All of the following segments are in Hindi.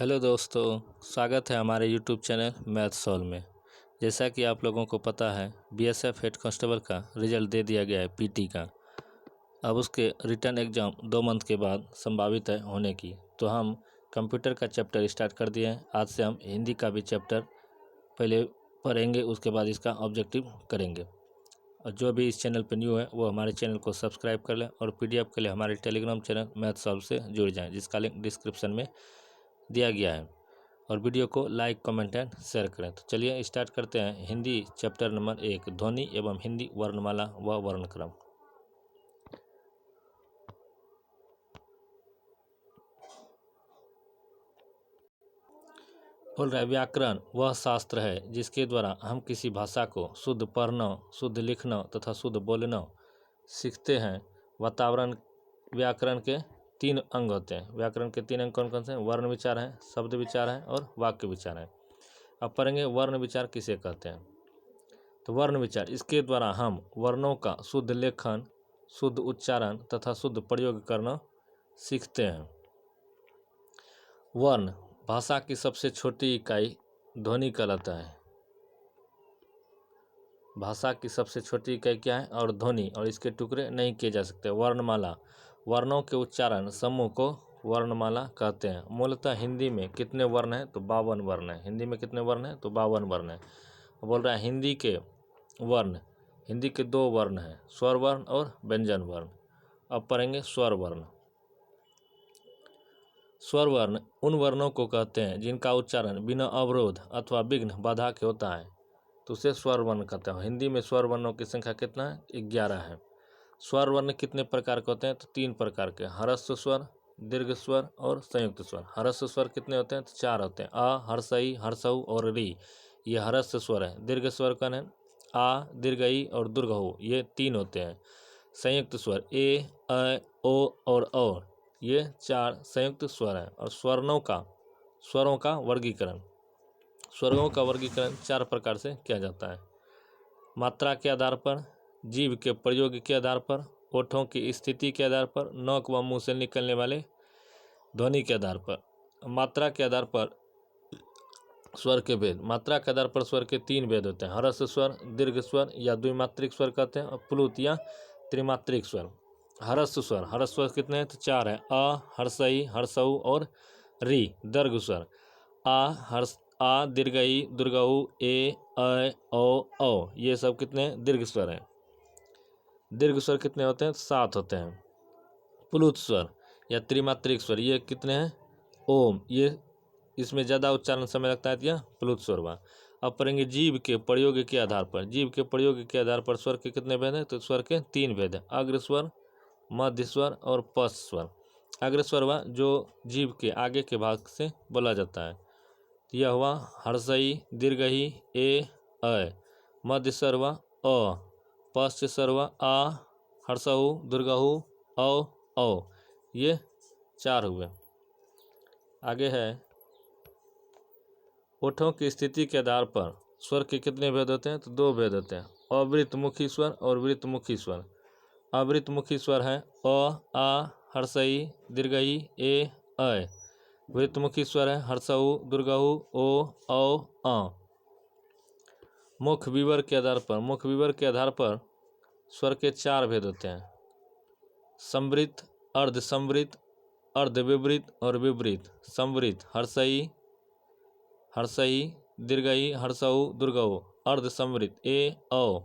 हेलो दोस्तों, स्वागत है हमारे यूट्यूब चैनल मैथ सॉल्व में। जैसा कि आप लोगों को पता है, बीएसएफ हेड कांस्टेबल का रिजल्ट दे दिया गया है पीटी का। अब उसके रिटर्न एग्ज़ाम 2 मंथ के बाद संभावित है होने की। तो हम कंप्यूटर का चैप्टर स्टार्ट कर दिए हैं। आज से हम हिंदी का भी चैप्टर पहले पढ़ेंगे, उसके बाद इसका ऑब्जेक्टिव करेंगे। और जो भी इस चैनल पर न्यू है वो हमारे चैनल को सब्सक्राइब कर लें और पीडीएफ के लिए हमारे टेलीग्राम चैनल मैथ सॉल्व से जुड़ जाएँ, जिसका लिंक डिस्क्रिप्शन में दिया गया है। और वीडियो को लाइक, कमेंट एंड शेयर करें। तो चलिए स्टार्ट करते हैं। हिंदी चैप्टर नंबर 1, ध्वनि एवं हिंदी वर्णमाला व वर्णक्रम। बोल रहा है, व्याकरण वह शास्त्र है जिसके द्वारा हम किसी भाषा को शुद्ध पढ़ना, शुद्ध लिखना तथा शुद्ध बोलना सीखते हैं। वातावरण व्याकरण के 3 अंग होते हैं। व्याकरण के 3 अंग कौन कौन से हैं? वर्ण विचार हैं, शब्द विचार हैं और वाक्य विचार हैं। अब पढ़ेंगे वर्ण विचार किसे कहते हैं। तो वर्ण विचार, इसके द्वारा हम वर्णों का शुद्ध लेखन, शुद्ध उच्चारण तथा शुद्ध प्रयोग करना सीखते हैं। वर्ण भाषा की सबसे छोटी इकाई ध्वनि कहलाता है। भाषा की सबसे छोटी इकाई क्या है? और ध्वनि, और इसके टुकड़े नहीं किए जा सकते। वर्णमाला, वर्णों के उच्चारण समूह को वर्णमाला कहते हैं। मूलतः हिंदी में कितने वर्ण हैं? तो 52 वर्ण हैं। हिंदी में कितने वर्ण हैं? तो 52 वर्ण हैं। बोल रहा है हिंदी के वर्ण, हिंदी के 2 वर्ण हैं, स्वर वर्ण और व्यंजन वर्ण। अब पढ़ेंगे स्वर वर्ण। स्वर वर्ण उन वर्णों को कहते हैं जिनका उच्चारण बिना अवरोध अथवा विघ्न बाधा के होता है, तो उसे स्वर वर्ण कहते हैं। हिंदी में स्वर वर्णों की संख्या कितना है? 11 है। स्वर वर्ण कितने प्रकार के होते हैं? तो 3 प्रकार के, ह्रस्व स्वर, दीर्घ स्वर और संयुक्त स्वर। ह्रस्व स्वर कितने होते हैं? तो 4 होते हैं, अ, हर्षई, हर्षऊ और री, ये ह्रस्व स्वर है। दीर्घ स्वर कौन है? आ, दीर्घई और दुर्घऊ, ये 3 होते हैं। संयुक्त स्वर ए, अ, ओ और औ, ये 4 संयुक्त स्वर हैं। और स्वरों का वर्गीकरण, स्वरों का वर्गीकरण 4 प्रकार से किया जाता है। मात्रा के आधार पर, जीभ के प्रयोग के आधार पर, ओठों की स्थिति के आधार पर, नाक व मुंह से निकलने वाले ध्वनि के आधार पर। मात्रा के आधार पर स्वर के भेद, मात्रा के आधार पर स्वर के 3 भेद होते हैं, ह्रस्व स्वर, दीर्घ स्वर या द्विमात्रिक स्वर कहते हैं, और प्लुत या त्रिमात्रिक स्वर। ह्रस्व स्वर, ह्रस्व स्वर कितने हैं? तो 4 है, अ, हर्षई, हर्षऊ और री। दीर्घ स्वर आ, दीर्घई, दुर्गऊ, ए, अ, औ, ये सब कितने हैं? दीर्घ स्वर हैं। दीर्घ स्वर कितने होते हैं? 7 होते हैं। प्लुत स्वर या त्रिमात्रिक स्वर, ये कितने हैं? ओम, ये इसमें ज़्यादा उच्चारण समय लगता है, तो यह प्लुत स्वर हुआ। अब पढ़ेंगे जीभ के प्रयोग के आधार पर। जीभ के प्रयोग के आधार पर स्वर के कितने भेद हैं? तो स्वर के 3 भेद हैं, अग्र स्वर, मध्य स्वर और पश्च स्वर। अग्र स्वर हुआ जो जीभ के आगे के भाग से बोला जाता है, तो यह हुआ हर्षई, दीर्घई, ए, अ। मध्य स्वर हुआ अ, पश्च स्वर हुआ आ, हर्षऊ, दुर्गहु, औ, ये 4 हुए। आगे है, ओठों की स्थिति के आधार पर स्वर के कितने भेद होते हैं? तो 2 भेद होते हैं, अवृतमुखी स्वर और वृत्तमुखी स्वर। अवृतमुखी स्वर है अ, आ, हर्षई, दीर्घई, ए, अ। वृत्तमुखी स्वर है हर्षऊ, दुर्गहु, ओ, औ, मुख विवर के आधार पर, मुख विवर के आधार पर स्वर के 4 भेद होते हैं, संवृत, अर्धसंवृत, अर्धविवृत और विवृत। संवृत हर्षई, हर्षई, दीर्घई, हर्षऊ, दुर्गऊ। अर्धसंवृत ए, औ।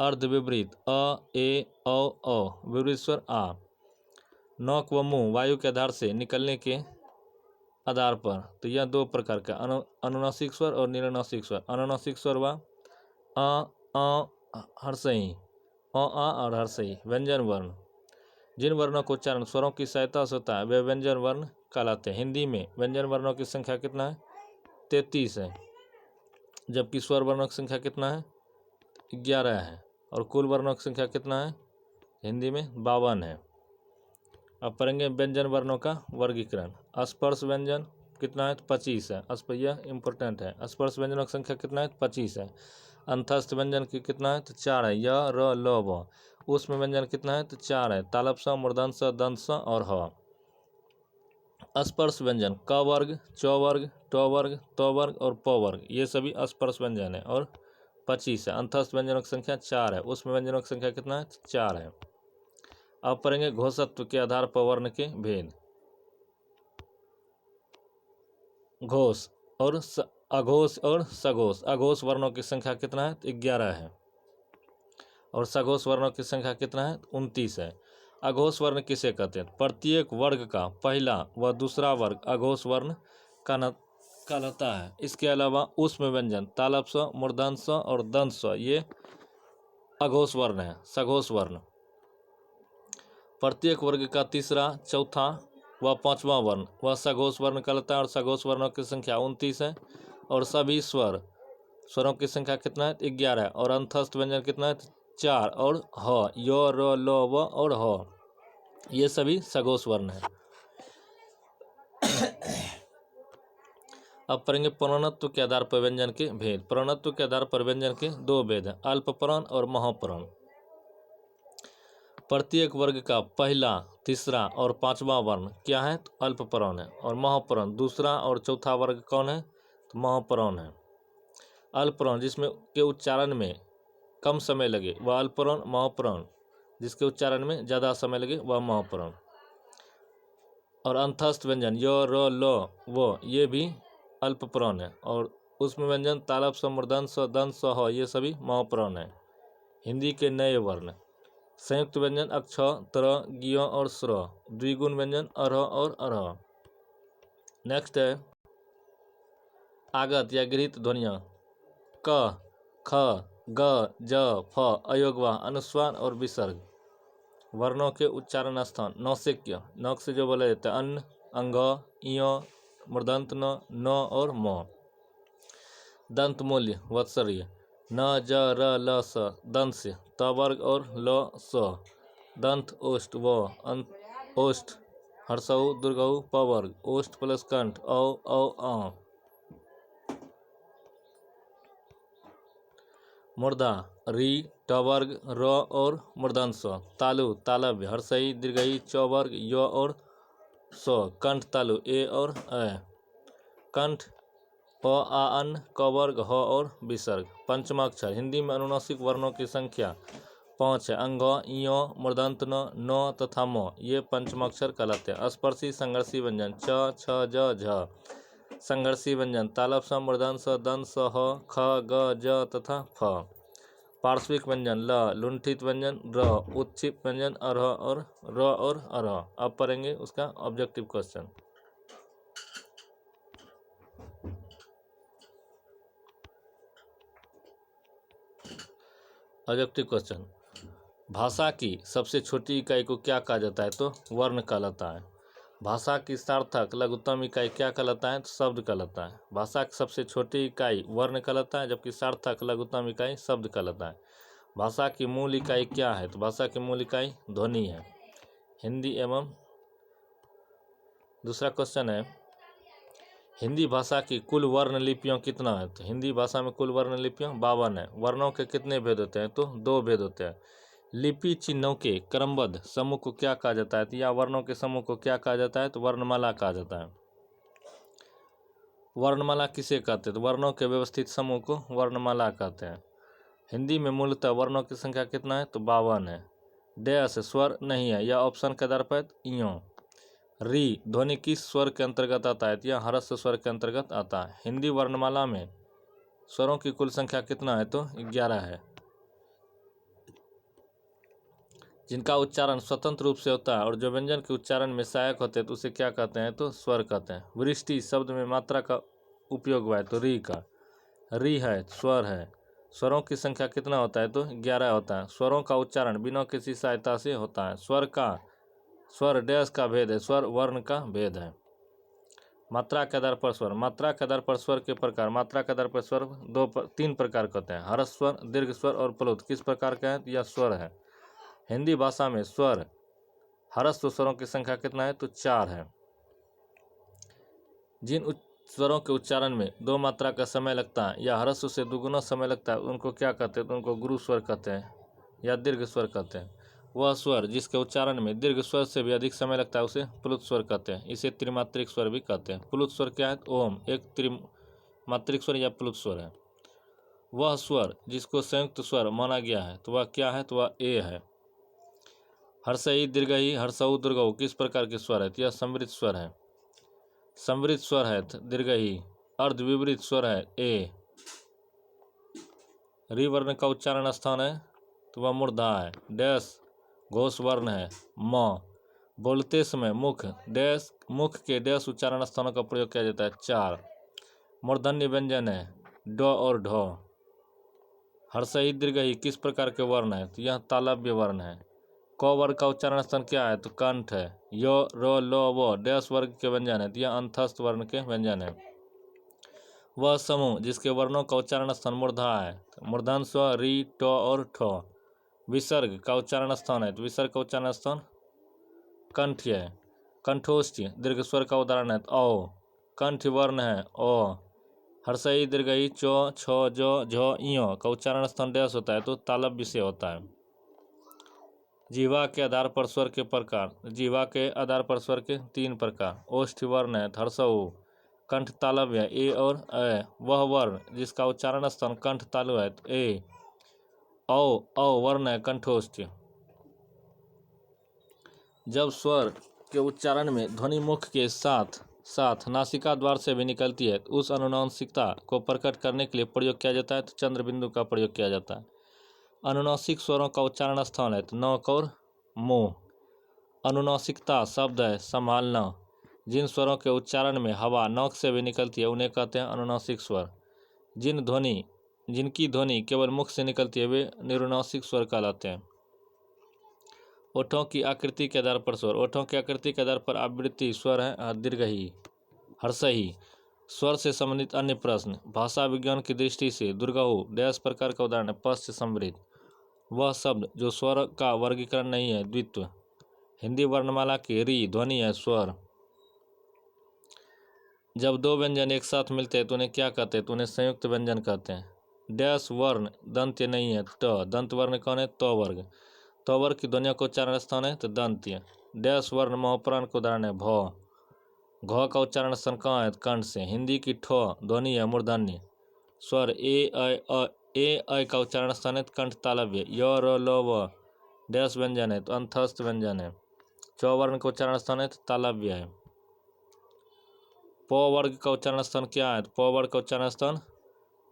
अर्धविवृत अ, ए, औ। विवृत स्वर आ। नाक व मुंह वायु के आधार से निकलने के आधार पर, तो यह 2 प्रकार का, अनुनासिक स्वर और निरनासिक स्वर। अनुनासिक स्वर हुआ अ, हर्षई, अ, आ और हर्षई। व्यंजन वर्ण, जिन वर्णों का उच्चारण स्वरों की सहायता से होता है वे व्यंजन वर्ण कहलाते हैं। हिंदी में व्यंजन वर्णों की संख्या कितना है? 33 है, जबकि स्वर वर्णों की संख्या कितना है? 11 है। और कुल वर्णों की संख्या कितना है? हिंदी में 52 है। अब पढ़ेंगे व्यंजन वर्णों का वर्गीकरण। स्पर्श व्यंजन कितना है? तो 25 है। यह इंपॉर्टेंट है। स्पर्श व्यंजनों की संख्या कितना है? तो 25 है। अंतस्थ व्यंजन की कितना है? तो 4 है, य, र, ल, व। ऊष्म व्यंजन कितना है? तो 4 है, तालव स, मूर्धन्य स, दंत स और ह। अस्पर्श व्यंजन क वर्ग, च वर्ग, ट वर्ग, त वर्ग और प वर्ग ये सभी अस्पर्श व्यंजन है और 25 है। अंतस्थ व्यंजनों की संख्या 4 है। उसमें व्यंजनों की संख्या कितना है? 4 है। अब पढ़ेंगे घोषत्व के आधार पर वर्ण के भेद। घोष और अघोष और सघोष। अघोष वर्णों की संख्या कितना है? 11 है। और सघोष वर्णों की संख्या कितना है? 29 है। अघोष वर्ण किसे कहते हैं? प्रत्येक वर्ग का पहला व दूसरा वर्ग अघोष वर्ण कहलाता है। इसके अलावा ऊष्म व्यंजन तालव्य स्व, मूर्धन्य स्व और दंत स्व ये अघोष वर्ण है। सघोष वर्ण प्रत्येक वर्ग का तीसरा, चौथा व पांचवा वर्ण वह सघोष वर्ण कहलाता है। और सघोष वर्णों की संख्या 29 है। और सभी स्वरों की संख्या कितना है? 11 है। और अंतस्थ व्यंजन कितना है? 4 और ह, य, र, ल, व और ह ये सभी सघोष वर्ण है। अब पढ़ेंगे प्रणत्व के आधार पर व्यंजन के भेद। प्रणत्व के आधार पर व्यंजन के दो भेद हैं, अल्प प्रण और महाप्रण। प्रत्येक वर्ग का पहला, तीसरा और पांचवा वर्ण क्या है? तो अल्प प्रण है। और महाप्रण दूसरा और चौथा वर्ग कौन है? तो महाप्रण है। अल्प प्रण जिसमें के उच्चारण में कम समय लगे वह अल्प प्रण। महाप्रण जिसके उच्चारण में ज़्यादा समय लगे वह महाप्रण। और अंतस्थ व्यंजन य, र, ल, व ये भी अल्प प्रण है। और उसमें व्यंजन तालव्य स्व, मूर्धन्य स्व, दंत स्व, ह ये सभी महाप्रण है। हिंदी के नए वर्ण संयुक्त व्यंजन अक्ष, त्र, ज्ञ और स्र। द्विगुण व्यंजन अर्ह और अर्ह। नेक्स्ट है आगत या गृहीत ध्वनियाँ क, ख, ग, ज, फ, अयोगवाह, अनुस्वार और विसर्ग। वर्णों के उच्चारण स्थान नौसिक्य, नौक से जो बोला जाता है अन्न, अंग, इय, मूर्धन्य न और म। दंत मूल्य वत्सर्य न, ज, र, ल, स। दंत से त वर्ग और ल, स। दंत ओष्ठ व ओष्ठ हर्षऊ दुर्गऊ प वर्ग। ओष्ठ प्लस कंठ औ अ। मूर्धा री, ट वर्ग, र और मूर्धन्य स्व। तालु तालव्य हर्षई दीर्घई च वर्ग, य और स्व। कंठ तालु ए और अ। कंठ प, आ, अन्न, क वर्ग, ह और विसर्ग। पंचमाक्षर हिंदी में अनुनासिक वर्णों की संख्या 5 है। अंग, इय, मूर्धन्य न तथा म ये पंचमाक्षर कहलाते हैं। स्पर्शी संघर्षी व्यंजन च, छ, ज, झ। संघर्षी व्यंजन तालव्य स्व, मूर्धन्य स्व, दंत स्व, ह, ख, ग, ज तथा फ। पार्श्विक व्यंजन ल, लुंठित व्यंजन र, उत्क्षिप्त व्यंजन अर्ह और र और अर्ह। अब पढ़ेंगे उसका ऑब्जेक्टिव क्वेश्चन। ऑब्जेक्टिव क्वेश्चन भाषा की सबसे छोटी इकाई को क्या कहा जाता है? तो वर्ण कहलाता है। भाषा की सार्थक लघुत्तम इकाई क्या कहलाता है? तो शब्द कहलाता है। भाषा की सबसे छोटी इकाई वर्ण कहलाता है, जबकि सार्थक लघुत्तम इकाई शब्द कहलाता है। भाषा की मूल इकाई क्या है? तो भाषा की मूल इकाई ध्वनि है। हिंदी एवं दूसरा क्वेश्चन है हिंदी भाषा की कुल वर्ण लिपियाँ कितना है? तो हिंदी भाषा में कुल वर्ण लिपियाँ 52 है। वर्णों के कितने भेद होते हैं? तो 2 भेद होते हैं। लिपि चिन्हों के क्रमबद्ध समूह को क्या कहा जाता है? तो या वर्णों के समूह को क्या कहा जाता है? तो वर्णमाला कहा जाता है। वर्णमाला किसे कहते हैं? तो वर्णों के व्यवस्थित समूह को वर्णमाला कहते हैं। हिंदी में मूलतः वर्णों की संख्या कितना है? तो 52 है। डैश स्वर नहीं है, यह ऑप्शन के आधार पर इयों। री ध्वनि किस स्वर के अंतर्गत आता है? यह ह्रस्व स्वर के अंतर्गत आता है। हिंदी वर्णमाला में स्वरों की कुल संख्या कितना है? तो 11 है। जिनका उच्चारण स्वतंत्र रूप से होता है और जो व्यंजन के उच्चारण में सहायक होते हैं तो उसे क्या कहते हैं? तो स्वर कहते हैं। वृष्टि शब्द में मात्रा का उपयोग हुआ है तो री का। री है स्वर है। स्वरों की संख्या कितना होता है? तो 11 होता है। स्वरों का उच्चारण बिना किसी सहायता से होता है। स्वर डैश का भेद है, स्वर वर्ण का भेद है। मात्रा के आधार पर स्वर, मात्रा के आधार पर स्वर के प्रकार, मात्रा के आधार पर स्वर 3 प्रकार के होते हैं। ह्रस्व स्वर, दीर्घ स्वर और प्लुत। किस प्रकार के हैं? यह स्वर है। हिंदी भाषा में स्वर ह्रस्व स्वरों की संख्या कितना है? तो 4 है। जिन स्वरों के उच्चारण में 2 मात्रा का समय लगता है या ह्रस्व से दुगुना समय लगता है उनको क्या कहते हैं? तो उनको गुरु स्वर कहते हैं या दीर्घ स्वर कहते हैं। वह स्वर जिसके उच्चारण में दीर्घ स्वर से भी अधिक समय लगता है उसे प्लुत स्वर कहते हैं। इसे त्रिमात्रिक स्वर भी कहते हैं। प्लुत स्वर क्या है? ओम एक त्रिमात्रिक स्वर या प्लुत स्वर है। वह स्वर जिसको संयुक्त स्वर माना गया है तो वह क्या है? तो वह ए है। हर्षई दीर्घई हर्षऊ दीर्घऊ किस प्रकार के स्वर है? यह समृद्ध स्वर है। समृद्ध स्वर है दीर्घई। अर्धविपरीत स्वर है ए। री वर्ण का उच्चारण स्थान है तो वह मूर्धा है। डैश घोष वर्ण है म। बोलते समय मुख के डैश उच्चारण स्थानों का प्रयोग किया जाता है 4। मूर्धन्य व्यंजन है ड और ढ। हर्षई दीर्घई किस प्रकार के वर्ण है? तो यह तालव्य वर्ण है। क वर्ग का उच्चारण स्थान क्या है? तो कंठ है। य र ल व डैश वर्ग के व्यंजन है तो यह अंतस्थ वर्ण के व्यंजन है। वह समूह जिसके वर्णों का उच्चारण स्थान मूर्धा है। मूर्धन स्व री ट और ठ। विसर्ग का उच्चारण स्थान है तो विसर्ग का उच्चारण स्थान कंठ है। कंठोष्ठ्य दीर्घ स्वर का उदाहरण है औ। कंठ वर्ण है ओ। हर्षई दीर्घई चो छ जो झ इयो का उच्चारण स्थान डैश होता है तो तालव्य से होता है। जीवा के आधार पर स्वर के प्रकार। जीवा के आधार पर स्वर के 3 प्रकार। ओष्ठ वर्ण है हर्षऊ। कंठ तालव्य है ए और अ। वह वर्ण जिसका उच्चारण स्थान कंठ तालु है तो ए। औ वर्ण है कंठोष्ठ। जब स्वर के उच्चारण में ध्वनि मुख के साथ साथ नासिका द्वार से भी निकलती है तो उस अनुनासिकता को प्रकट करने के लिए प्रयोग किया जाता है तो चंद्र बिंदु का प्रयोग किया जाता है। अनुनासिक स्वरों का उच्चारण स्थान है तो नौक और मुंह। अनुनासिकता शब्द है संभालना। जिन स्वरों के उच्चारण में हवा नौक से भी निकलती है उन्हें कहते हैं अनुनासिक स्वर। जिनकी ध्वनि केवल मुख से निकलती है वे निरुनासिक स्वर कहलाते हैं। ओठों की आकृति के आधार पर स्वर। ओठों की आकृति के आधार पर आवृत्ति स्वर है दीर्घई हर्षई। स्वर से संबंधित अन्य प्रश्न। भाषा विज्ञान की दृष्टि से दुर्गहु डैश प्रकार का उदाहरण है? पश्च समृद्ध। वह शब्द जो स्वर का वर्गीकरण नहीं है द्वित्व। हिंदी वर्णमाला की री ध्वनि है स्वर। जब 2 व्यंजन एक साथ मिलते हैं तो उन्हें क्या कहते हैं? तो उन्हें संयुक्त व्यंजन कहते हैं। डैश वर्ण दंत्य नहीं है ट। दंत वर्ण कौन है? तो वर्ग। तो वर्ग की ध्वनियों का उच्चारण स्थान है तो दंत्य। डैश वर्ण महप्राण का उदाहरण है भ। घ का उच्चारण स्थान कहाँ है? कंठ से। हिंदी की ठ ध्वनि है मूर्धन्य। स्वर ए ऐ का उच्चारण स्थान है कंठ तालव्य। य र ल व डैश व्यंजन है तो अंतस्थ व्यंजन है। च वर्ण का उच्चारण स्थान है तो तालव्य है। प वर्ग का उच्चारण स्थान क्या है? तो प वर्ग का उच्चारण स्थान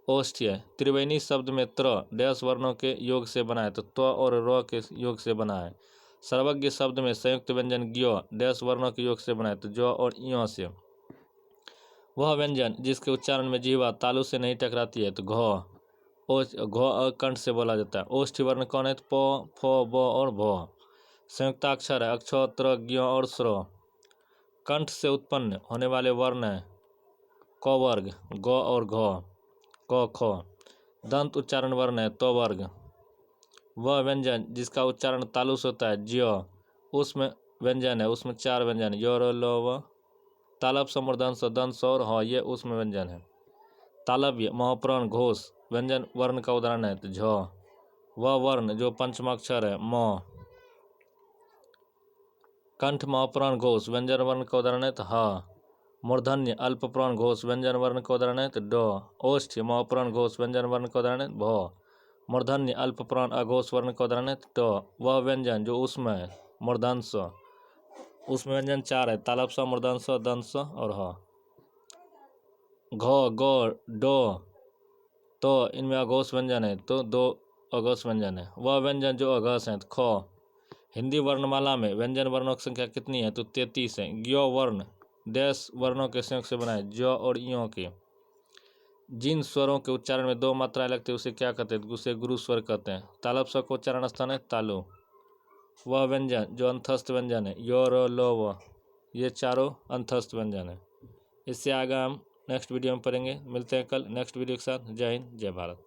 ओष्ठ है। त्रिवेणी शब्द में त्र डैश वर्णों के योग से बना है तो त्व और र के योग से बना है। सर्वज्ञ शब्द में संयुक्त व्यंजन ज्ञ डैश वर्णों के योग से बना है तो ज और इ से। वह व्यंजन जिसके उच्चारण में जीवा तालु से नहीं टकराती है तो घ कंठ से बोला जाता है। ओष्ठ वर्ण कौन है? तो प फ ब और भ। संयुक्ताक्षर है अक्ष त्र ज्ञ और स्र। कंठ से उत्पन्न होने वाले वर्ण है क वर्ग ग और घ क ख। दंत उच्चारण वर्ण है तो वर्ग। वह व्यंजन जिसका उच्चारण तालु से होता है ज्य उसमें व्यंजन है उसमें 4 व्यंजन य र ल व। तालव समूर्धन स दंत स और ह ये उसमें व्यंजन है। तालव्य महप्राण घोष व्यंजन वर्ण का उदाहरण है तो झ। वह वर्ण जो पंचमाक्षर है म। कंठ महप्राण घोष व्यंजन वर्ण का उदाहरण है तो ह। मूर्धन्य अल्पप्राण घोष व्यंजन वर्ण का उदाहरण है तो ड। ओष्ठ महप्राण घोष व्यंजन वर्ण का उदाहरण है भ। मूर्धन्य अल्पप्राण अघोष वर्ण का उदाहरण है तो ट। वह व्यंजन जो उसमें है मूर्धन स। उसमें व्यंजन 4 है तालव स मूर्धन स दंत स और ह। घ ग ड तो इनमें अघोष व्यंजन है तो 2 अघोष व्यंजन है। वह व्यंजन जो अघोष है तो ख। हिंदी वर्णमाला में व्यंजन वर्णों की संख्या कितनी है? तो 33 है। ज्ञ वर्ण डैश वर्णों के संयोग से बना है ज और इयों के। जिन स्वरों के उच्चारण में 2 मात्राएं लगती है उसे क्या कहते हैं? उसे गुरु स्वर कहते हैं। तालव स का उच्चारण स्थान है तालु। वह व्यंजन जो अंतस्थ व्यंजन है य र ल व ये चारों अंतस्थ व्यंजन है। इससे आगे हम नेक्स्ट वीडियो में पढ़ेंगे। मिलते हैं कल नेक्स्ट वीडियो के साथ। जय हिंद जय भारत।